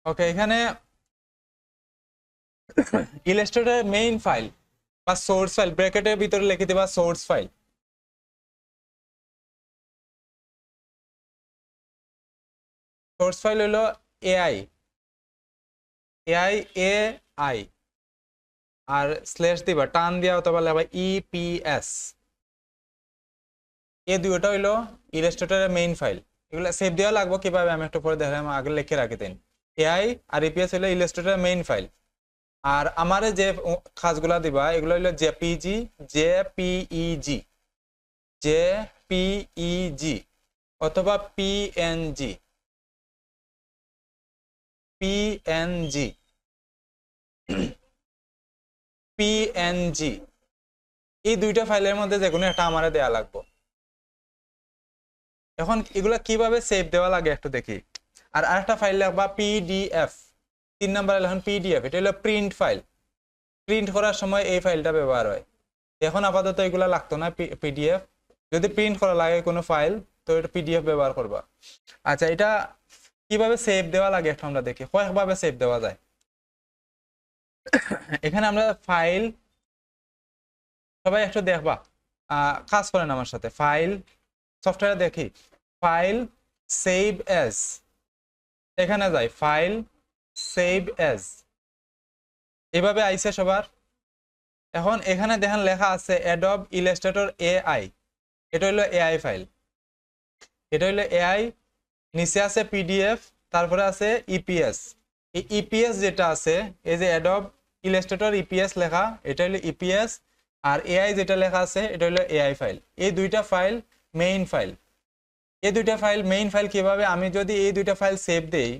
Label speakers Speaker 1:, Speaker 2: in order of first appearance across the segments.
Speaker 1: ওকে, এখানে ইলাস্ট্রেটরের main file বা source file ব্র্যাকেটের ভিতরে লিখে দিবা সোর্স ফাইল। সোর্স ফাইল হলো এআই এআই আর স্ল্যাশ দিবা, টান দিয়া অথবা লেখা ইপিএস। এই দুইটা হইলো ইলাস্ট্রেটরের মেইন ফাইল। এগুলো সেভ দেওয়া লাগবে কিভাবে আমি একটু পরে দেখালাম, আগে লিখে রাখি দেন। এআই আর ইপিএস হলো ইলাস্ট্রেটরের মেইন ফাইল। আর আমারে যে কাজগুলা দিবা এগুলো হলো জেপিইজি অথবা পিএনজি। এই দুইটা ফাইলের মধ্যে যে কোনো একটা আমারে দেয়া লাগবে। এখন এগুলা কিভাবে সেভ দেওয়া লাগে একটু দেখি। আর আরেকটা ফাইল লাগবা পিডিএফ, 3 নম্বরে এখন পিডিএফ, এটা হলো প্রিন্ট ফাইল। প্রিন্ট করার সময় এই ফাইলটা ব্যবহার হয়। এখন আপাতত এগুলা লাগতো না পিডিএফ। যদি প্রিন্ট করা লাগে কোনো ফাইল তো এটা পিডিএফ ব্যবহার করবা। আচ্ছা, এটা কিভাবে সেভ দেওয়া লাগে একটু আমরা দেখি, কয়েকভাবে সেভ দেওয়া যায়। এখানে আমরা ফাইল, সবাই একটু দেখবা, কাজ করেন আমার সাথে। ফাইল সফটওয়্যারে দেখি, ফাইল সেভ এজ, এখানে যাই ফাইল সেভ এজ, এভাবে আইছে সবার। এখন এখানে দেখেন লেখা আছে অ্যাডোব ইলাস্ট্রেটর এআই, এটা হলো এআই ফাইল, এটা হলো এআই। নিচে আছে পিডিএফ, তারপরে আছে ইপিএস। এই ইপিএস যেটা আছে, এই যে অ্যাডোব ইলাস্ট্রেটর ইপিএস লেখা, এটা হলো ইপিএস। আর এআই যেটা লেখা আছে এটা হলো এআই ফাইল। এই দুইটা ফাইল মেইন ফাইল। এই দুইটা ফাইল মেইন ফাইল কিভাবে, আমি যদি এই দুইটা ফাইল সেভ দেই,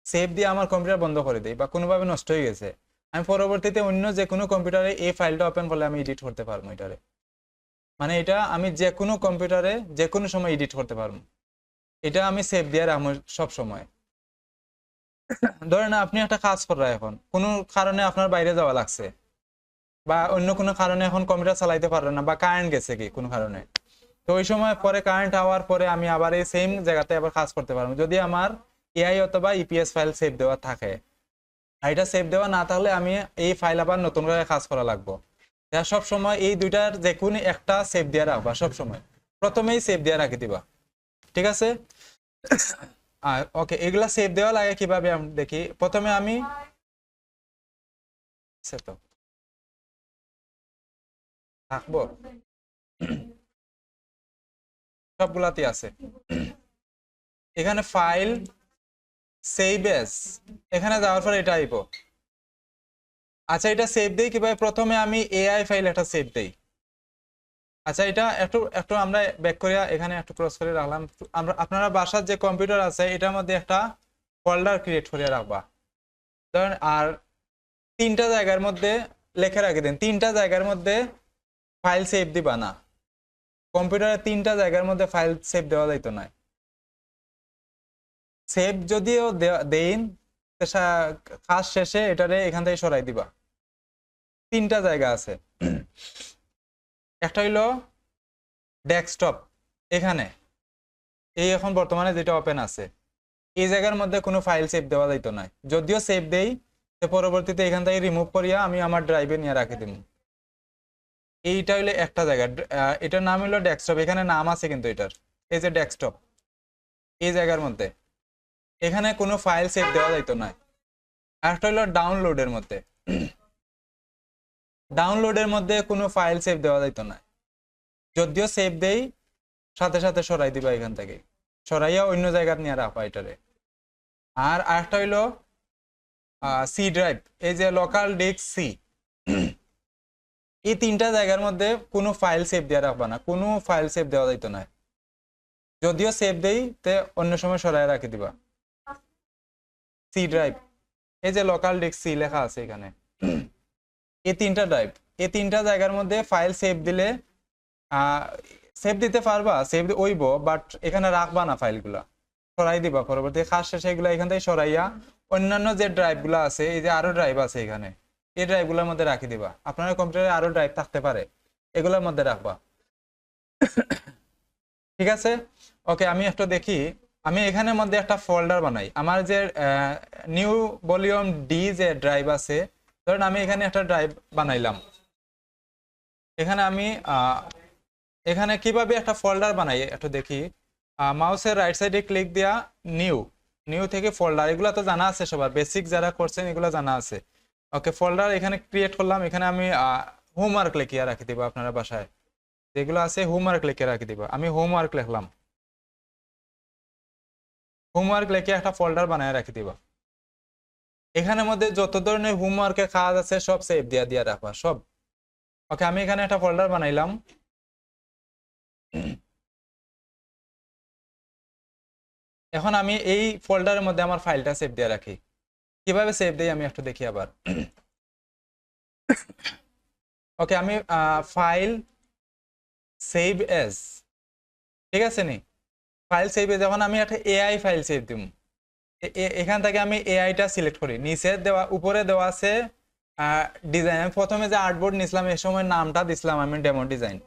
Speaker 1: সেভ দিয়ে আমার কম্পিউটার বন্ধ করে দেই বা কোনোভাবে নষ্ট হয়ে গেছে, আমি পরবর্তীতে অন্য যে কোনো কম্পিউটারে এই ফাইলটা ওপেন করলে আমি এডিট করতে পারবো এটারে। মানে এটা আমি যে কোনো কম্পিউটারে যে কোনো সময় এডিট করতে পারবো। এটা আমি সেভ দিয়ে রাখবো সব সময়। ধরেন আপনি একটা কাজ করেন, এখন কোনো কারণে আপনার বাইরে যাওয়া লাগছে বা অন্য কোনো কারণে এখন কম্পিউটার চালাইতে পারলেন না বা কারেন্ট গেছে কি কোনো কারণে, তো ওই সময় পরে কারেন্ট হওয়ার পরে আমি আবার এই সেম জায়গাতে আবার কাজ করতে পারবো যদি আমার এআই অথবা ইপিএস ফাইল সেভ দেওয়া থাকে। আর এটা সেভ দেওয়া না থাকলে আমি এই ফাইল আবার নতুন করে কাজ করা লাগবো। সব সময় এই দুইটার যে কোনো একটা সেভ দিয়ে রাখবা, সব সময় প্রথমেই সেভ দিয়ে রাখি দিবা, ঠিক আছে? আর ওকে, এগুলা সেভ দেওয়া লাগে কিভাবে আমি দেখি। প্রথমে আমি থাকবো, সবগুলাতে আছে। এখানে ফাইল সেভ এজ, এখানে যাওয়ার পর এটা আইবো। আচ্ছা, এটা সেভ দেই কিভাবে, প্রথমে আমি এআই ফাইল একটা সেভ দেই। আচ্ছা, এটা একটু একটু আমরা ব্যাক করিয়া এখানে একটু ক্রস করে রাখলাম। আমরা আপনারা বাসার যে কম্পিউটার আছে এটার মধ্যে একটা ফোল্ডার ক্রিয়েট করে রাখবা। ধরেন আর 3টা জায়গার মধ্যে লেখে রাখি দেন, 3টা জায়গার মধ্যে ফাইল সেভ দিবা না। কম্পিউটারে 3টা জায়গার মধ্যে ফাইল সেভ দেওয়া যাইতো না। সেভ যদিও দেন, কাজ শেষে এটারে এখান থেকে সরাই দিবা। 3টা জায়গা আছে, একটা হইলো ডেস্কটপ, এখানে এই এখন বর্তমানে যেটা ওপেন আছে এই জায়গার মধ্যে কোনো ফাইল সেভ দেওয়া যাইতো না। যদিও সেভ দেই তো পরবর্তীতে এখান থেকে রিমুভ করিয়া আমি আমার ড্রাইভে নিয়ে রাখি দিব। এইটা হইলো একটা জায়গা, এটার নাম হলো ডেস্কটপ, এখানে নাম আছে কিন্তু এটার, এই যে ডেস্কটপ, এই জায়গার মধ্যে এখানে কোনো ফাইল সেভ দেওয়া যাইতো না। একটা হলো ডাউনলোডের মধ্যে, ডাউনলোডের মধ্যে কোনো ফাইল সেভ দেওয়া যাইতো না। যদিও সেভ দেই সাথে সাথে সরাই দিবা, এখান থেকে সরাইয়া অন্য জায়গা নিয়ে রাখবা এটারে। আর আরেকটা হইলো সি ড্রাইভ, এই যে লোকাল ডিস্ক সি, এই 3টা জায়গার মধ্যে কোনো ফাইল সেভ দিয়ে রাখবা না, কোনো ফাইল সেভ দেওয়া যাইতো না। যদিও সেভ দেই তে অন্য সময় সরাই রাখি দিবা। সি ড্রাইভ, এই যে লোকাল ডিস্ক সি লেখা আছে এখানে, এই 3টা ড্রাইভ, এই 3টা জায়গার মধ্যে ফাইল সেভ দিলে সেভ দিতে পারবা, সেভ ওইব, বাট এখানে রাখবা না, ফাইলগুলা সরাই দিবা। পরবর্তী কাজ শেষে এগুলো এখান থেকে সরাইয়া অন্যান্য যে ড্রাইভগুলো আছে, এই যে আরো ড্রাইভ আছে এখানে, এই ড্রাইভগুলোর মধ্যে রাখি দিবা। আপনার কম্পিউটারে আরো ড্রাইভ থাকতে পারে, এগুলোর মধ্যে রাখবা, ঠিক আছে? ওকে, আমি একটু দেখি আমি এখানের মধ্যে একটা ফোল্ডার বানাই। আমার যে নিউ ভলিউম ডি যে ড্রাইভ আছে, ধরুন আমি এখানে একটা ড্রাইভ বানাইলাম। এখানে আমি এখানে কিভাবে একটা ফোল্ডার বানাই একটু দেখি। মাউসের রাইট সাইডে ক্লিক দিয়া নিউ, নিউ থেকে ফোল্ডার, এগুলো তো জানা আছে সবার, বেসিক যারা করছেন এগুলো জানা আছে। ওকে, ফোল্ডার এখানে ক্রিয়েট করলাম। এখানে আমি হোমওয়ার্ক লিখিয়ে রাখি দিব, আপনারা বাসায় যেগুলো আছে হোমওয়ার্ক লিখে রাখি দিব। আমি হোমওয়ার্ক লিখলাম, হোমওয়ার্ক লিখে একটা ফোল্ডার বানায় রাখি দিব। এখানের মধ্যে যত ধরনের হোমওয়ার্কের কাজ আছে সব সেভ দিয়া দিয়া রাখবা সব। ওকে, আমি এখানে একটা ফোল্ডার বানাইলাম। এখন আমি এই ফোল্ডারের মধ্যে আমার ফাইলটা সেভ দিয়ে রাখি। কিভাবে সেভ দেই আমি একটু দেখি আবার। ওকে, আমি ফাইল সেভ এজ, ঠিক আছে নি, ফাইল সেভ এজ। এখন আমি একটা এআই ফাইল সেভ দিব। এখান থেকে আমি এআইটা সিলেক্ট করি। নিচে দেওয়া, উপরে দেওয়া আছে ডিজাইন। আমি প্রথমে যে আর্টবোর্ড নিছিলাম এই সময় নামটা দিছিলাম আমি ডেমো ডিজাইন।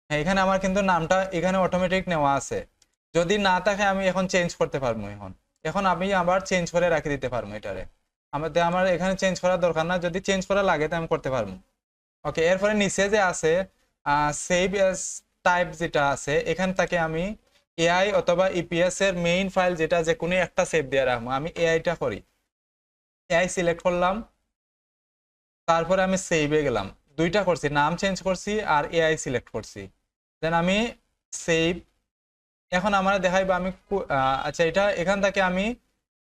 Speaker 1: হ্যাঁ, এখানে আমার কিন্তু নামটা এখানে অটোমেটিক নেওয়া আছে। যদি না থাকে আমি এখন চেঞ্জ করতে পারবো। এখন এখন আমি আবার চেঞ্জ করে রাখি দিতে পারবো এটারে। আমার এখানে চেঞ্জ করার দরকার না, যদি চেঞ্জ করা লাগে তো আমি করতে পারবো। ওকে, এরপরে নিচে যে আছে সেভ এজ টাইপ যেটা আছে, এখান থেকে আমি এআই অথবা ইপিএস এর মেইন ফাইল যেটা যে কোনো একটা সেভ দিয়ে রাখবো। আমি এআইটা করি, এআই সিলেক্ট করলাম, তারপরে আমি সেভে গেলাম। দুইটা করছি, নাম চেঞ্জ করছি আর এআই সিলেক্ট করছি। দেন আমি সেভ। এখন আমার দেখাইবো আমি আচ্ছা, এটা এখান থেকে আমি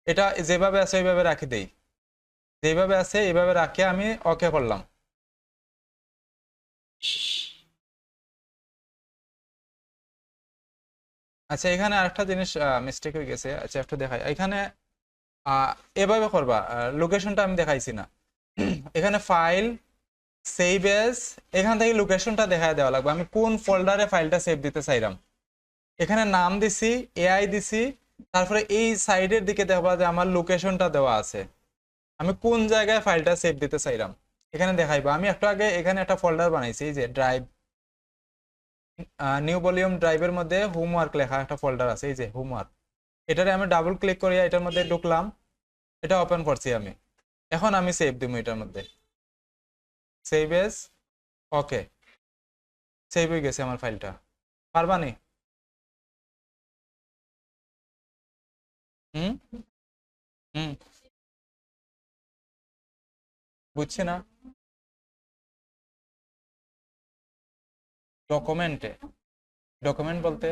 Speaker 1: এটা যেভাবে আছে ওইভাবে রাখি দেই, যেভাবে আছে এইভাবে রাখে আমি ওকে করলাম। আচ্ছা, এখানে আরেকটা জিনিস মিস্টেক হয়ে গেছে। আচ্ছা, একটু দেখাই। এখানে এভাবে করবা, লোকেশনটা আমি দেখাইছি না। এখানে ফাইল সেভ এজ, এখান থেকে লোকেশনটা দেখা দেওয়া লাগবে। আমি কোন ফোল্ডারে ফাইলটা সেভ দিতে চাইলাম, এখানে নাম দিছি, এআই দিছি, তারপরে এই সাইডের দিকে দেখবা যে আমার লোকেশনটা দেওয়া আছে, আমি কোন জায়গায় ফাইলটা সেভ দিতে চাইলাম এখানে দেখাইবা। আমি একটু আগে এখানে একটা ফোল্ডার বানাইছি, যে ড্রাইভ, নিউ ভলিউম ড্রাইভের মধ্যে হোমওয়ার্ক লেখা একটা ফোল্ডার আছে, এই যে হোমওয়ার্ক। এটারে আমি ডাবল ক্লিক করিয়া এটার মধ্যে ঢুকলাম, এটা ওপেন করছি আমি। এখন আমি সেভ দিব এটার মধ্যে, সেভ এজ। ওকে, সেভ হয়ে গেছে আমার ফাইলটা। পারবানি? হুম হুম বুঝছি না। ডকুমেন্টে, ডকুমেন্ট বলতে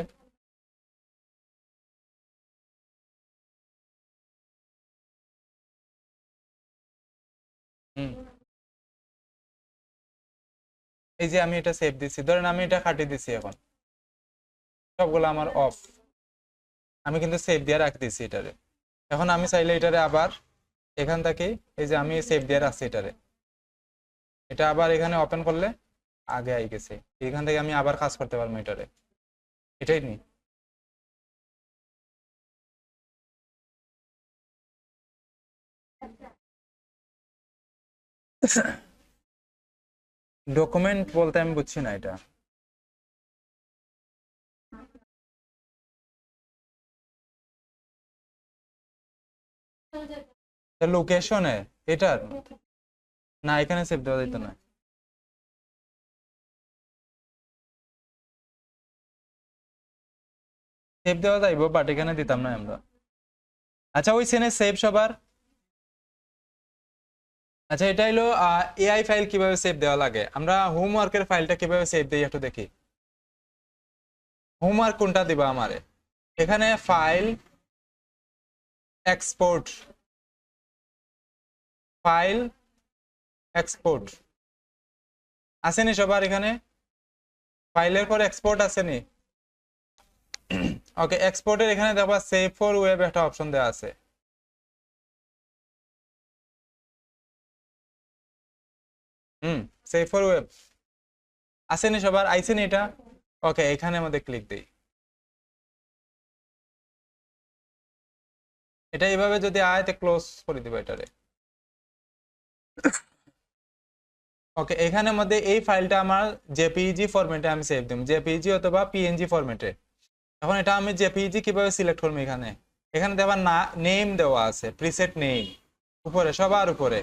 Speaker 1: হুম, এই যে আমি এটা সেভ দিছি, ধরেন আমি এটা কাটিয়ে দিছি, এখন সবগুলো আমার অফ, আমি কিন্তু সেভ দিয়ে রাখ দিছি এটারে। এখন আমি চাইলে এটারে আবার এখান থেকে, এই যে আমি সেভ দিয়ে রাখছি এটারে, এটা আবার এখানে ওপেন করলে আগে আই গেছে, এখান থেকে আমি আবার কাজ করতে পারবো এটারে। এটাই নি। ডকুমেন্ট বলতে আমি বুঝছি না এটা। লোকেশনে এটার না, এখানে সেভ দেওয়া যেত না। সেভ দেওয়া যাইব, বাট এখানে দিতাম না আমরা। আচ্ছা, ওই সেনে সেভ সবার। আচ্ছা, এটা হলো এআই ফাইল কিভাবে সেভ দেওয়া লাগে। আমরা হোমওয়ার্কের ফাইলটা কিভাবে সেভ দিই একটু দেখি। হোমওয়ার্ক কোনটা দিবা আমারে, এখানে ফাইল এক্সপোর্ট, ফাইল এক্সপোর্ট আসেনি সবার এখানে? ফাইলের পর এক্সপোর্ট আসেনি? ওকে, এক্সপোর্টের এখানে দেখবা সেভ ফর ওয়েব একটা অপশন দেওয়া আছে। সেভ ফর ওয়েব আসেনি সবার? আইসেনি এটা? ওকে, এখানে আমাদের ক্লিক দিই। এটা এইভাবে যদি আয়তে ক্লোজ করে দিব এটারে। ওকে, এখানের মধ্যে এই ফাইলটা আমার জেপিইজি ফরম্যাটে আমি সেভ দিব, জেপিইজি অথবা পিএনজি ফরম্যাটে। এখন এটা আমি জেপিইজি কিভাবে সিলেক্ট করবো, এখানে এখানে দেওয়া না নেম দেওয়া আছে, প্রিসেট নেম উপরে, সবার উপরে।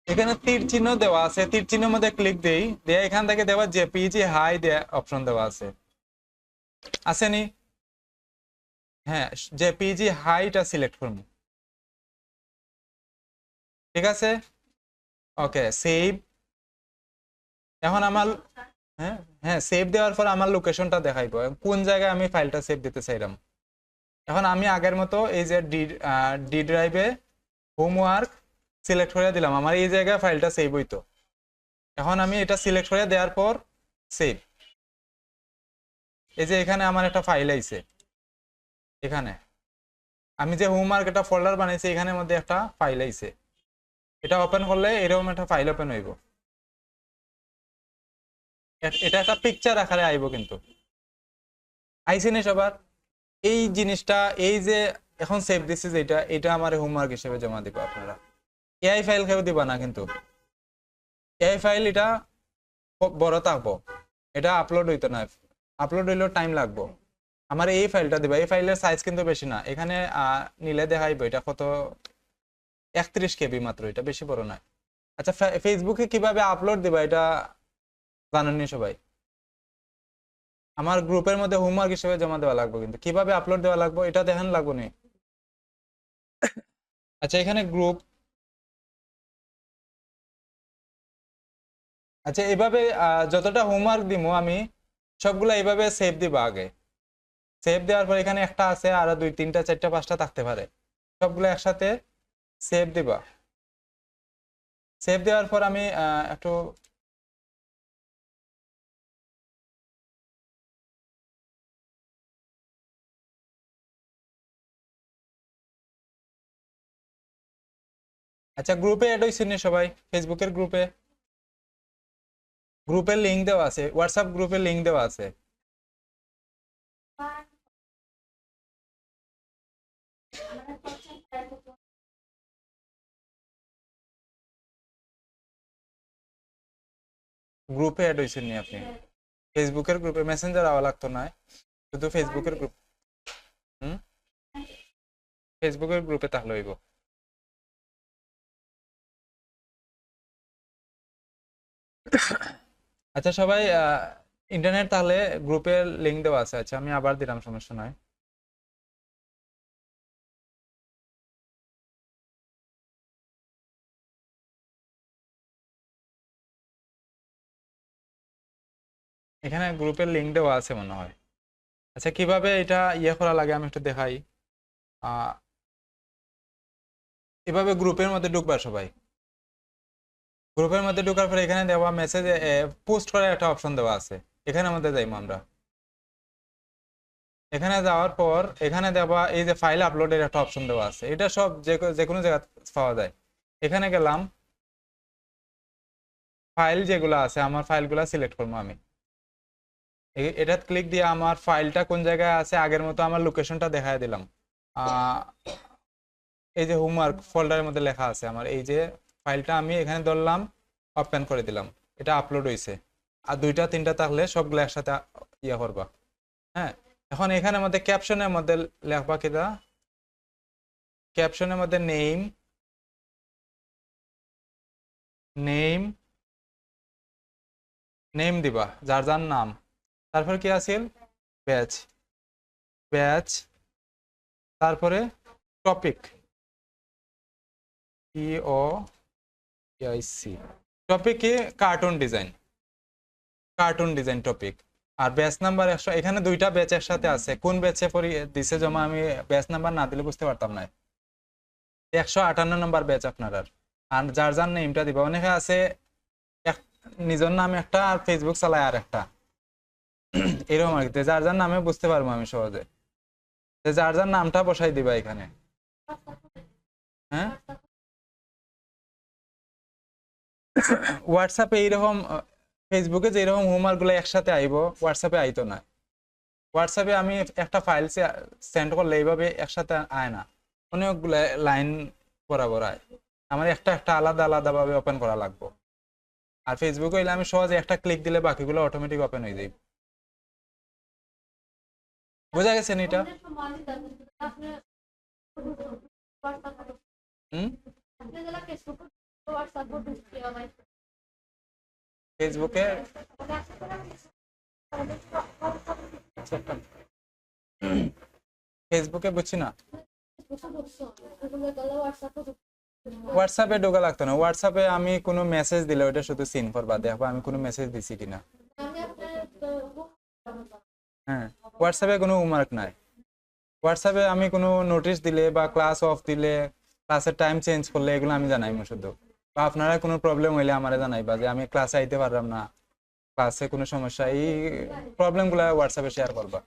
Speaker 1: এখানে তীর চিহ্ন দেওয়া আছে, তীর চিহ্নের মধ্যে ক্লিক দেই, দিয়ে এখান থেকে দেওয়া জেপিজি হাই দেয়া অপশন দেওয়া আছে, আসেনি? হ্যাঁ, জেপিজি হাইটা সিলেক্ট করুন, ঠিক আছে। ওকে, সেভ। এখন আমার, হ্যাঁ হ্যাঁ, সেভ দেওয়ার পর আমার লোকেশনটা দেখাইবো কোন জায়গায় আমি ফাইলটা সেভ দিতে চাইলাম। এখন আমি আগের মতো এই যে ডি ড্রাইভে হোমওয়ার্ক সিলেক্ট করে দিলাম, আমার এই জায়গায় ফাইলটা সেভ হইতো। এখন আমি এটা সিলেক্ট করে দেওয়ার পর সেভ, এই যে এখানে আমার একটা ফাইল আইছে, এখানে আমি যে হোমওয়ার্ক একটা ফোল্ডার বানাইছি, এখানের মধ্যে একটা ফাইল আইছে। এটা ওপেন করলে এরকম একটা ফাইল ওপেন হইব, এটা একটা পিকচার আকারে আইব, কিন্তু আইছে না সবার? এই জিনিসটা, এই যে এখন সেভ দিছি যেটা, এটা আমার হোমওয়ার্ক হিসেবে জমা দিব আপনারা। এআই ফাইল কেউ দিবা না কিন্তু, এআই ফাইল এটা বড় থাকবো, এটা আপলোড হইতো না, আপলোড হইলেও টাইম লাগবো। আমার এই ফাইলটা দিবা, এই ফাইলের সাইজ কিন্তু বেশি না, এখানে নিলে দেখাইবো এটা কত, 31 কেবি মাত্র, এটা বেশি বড় নয়। আচ্ছা, ফেসবুকে কিভাবে আপলোড দিবা এটা জানেননি সবাই? আমার গ্রুপের মধ্যে হোমওয়ার্ক হিসেবে জমা দেওয়া লাগবে, কিন্তু কিভাবে আপলোড দেওয়া লাগবে এটা দেখেন লাগবো নি? আচ্ছা, এখানে গ্রুপ, আচ্ছা এভাবে যতটা হোমওয়ার্ক দিমু আমি সবগুলা এইভাবে সেভ দিবা আগে। সেভ দেওয়ার পর এখানে একটা আছে, আর 2 3 4 5টা থাকতে পারে, সবগুলো একসাথে সেভ দিবা। সেভ দেওয়ার পর আমি একটু, আচ্ছা গ্রুপে অ্যাড হইছেন সবাই? ফেসবুকের গ্রুপে, গ্রুপের লিংক দেওয়া আছে, হোয়াটসঅ্যাপ গ্রুপের লিংক দেওয়া আছে। গ্রুপে অ্যাড হইছেন নি আপনি? ফেসবুকের গ্রুপে মেসেঞ্জার আওয়া লাগতো না, শুধু ফেসবুকের গ্রুপ। হুম, ফেসবুকের গ্রুপে তাহলে হইব। আচ্ছা সবাই, ইন্টারনেট তাহলে গ্রুপের লিংক দেওয়া আছে। আচ্ছা আমি আবার দিলাম, সমস্যা নয়। এখানে গ্রুপের লিংক দেওয়া আছে মনে হয়। আচ্ছা কিভাবে এটা ইয়ে করা লাগে আমি একটু দেখাই। আহ এভাবে গ্রুপের মধ্যে ঢুকবা সবাই, গ্রুপের মধ্যে ঢোকার পরে এখানে দেওয়া মেসেজ পোস্ট করার একটা অপশন দেওয়া আছে, এখানের মধ্যে যাইবো আমরা। এখানে যাওয়ার পর এখানে দেওয়া এই যে ফাইল আপলোডের একটা অপশন দেওয়া আছে, এটা সব যে কোনো জায়গায় পাওয়া যায়। এখানে গেলাম, ফাইল যেগুলো আছে আমার ফাইলগুলো সিলেক্ট করবো আমি, এটা ক্লিক দিয়ে আমার ফাইলটা কোন জায়গায় আছে আগের মতো আমার লোকেশনটা দেখায় দিলাম। এই যে হোমওয়ার্ক ফোল্ডারের মধ্যে লেখা আছে আমার, এই যে ফাইলটা আমি এখানে ধরলাম, ওপেন করে দিলাম, এটা আপলোড হয়েছে। আর 2টা 3টা থাকলে সবগুলো একসাথে ইয়ে করবা। হ্যাঁ, এখন এখানের মধ্যে ক্যাপশনের মধ্যে লেখবা কিনা, ক্যাপশনের মধ্যে নেম, নেম, নেম দিবা, যার যার নাম। তারপর কি আছিল, ব্যাচ, ব্যাচ, তারপরে টপিক, TOPIC, টপিক কি, cartoon design, cartoon design topic. আর ব্যাচ নাম্বার 100, এখানে 2টা ব্যাচ একসাথে আছে, কোন ব্যাচে দিছে জমা আমি ব্যাচ নাম্বার না দিলে বুঝতে পারতাম না। 158 নম্বর ব্যাচ আপনার। আর যার যার নেমটা দিবা, অনেকে আছে নিজের নামে একটা আর ফেসবুক চালায় আর একটা, এরকম আর কি। যার যার নামে বুঝতে পারবো আমি সহজে, যার যার নামটা বসাই দিবা এখানে। হ্যাঁ, হোয়াটসঅ্যাপে এইরকম, ফেসবুকে যে এরকম হোমওয়ার্ক গুলো একসাথে আইব, হোয়াটসঅ্যাপে আইতো না। হোয়াটসঅ্যাপে আমি একটা ফাইল সেন্ড করলে এইভাবে একসাথে আয় না, অনেকগুলো লাইন বরাবর আয়, আমার একটা একটা আলাদা আলাদা ভাবে ওপেন করা লাগবে। আর ফেসবুকে হইলে আমি সহজে একটা ক্লিক দিলে বাকিগুলো অটোমেটিক ওপেন হয়ে যাবে। বোঝা গেছে নি এটা? হুম, ফেসবুকে ফেসবুকে বুঝছি না, হোয়াটসঅ্যাপে ঢোকা লাগতো না। হোয়াটসঅ্যাপে আমি কোনো মেসেজ দিলে ওটা শুধু সিন করবা, দেখবা আমি কোনো মেসেজ দিছি কিনা। হ্যাঁ, হোয়াটসঅ্যাপে কোনো হোমওয়ার্ক নাই। হোয়াটসঅ্যাপে আমি কোনো নোটিশ দিলে বা ক্লাস অফ দিলে, ক্লাসের টাইম চেঞ্জ করলে এগুলো আমি জানাইমু শুধু। বা আপনারা কোনো প্রবলেম হইলে আমারে জানাইবা যে আমি ক্লাসে আইতে পারলাম না, ক্লাসে কোনো সমস্যা, এই প্রবলেমগুলো হোয়াটসঅ্যাপে শেয়ার করবা।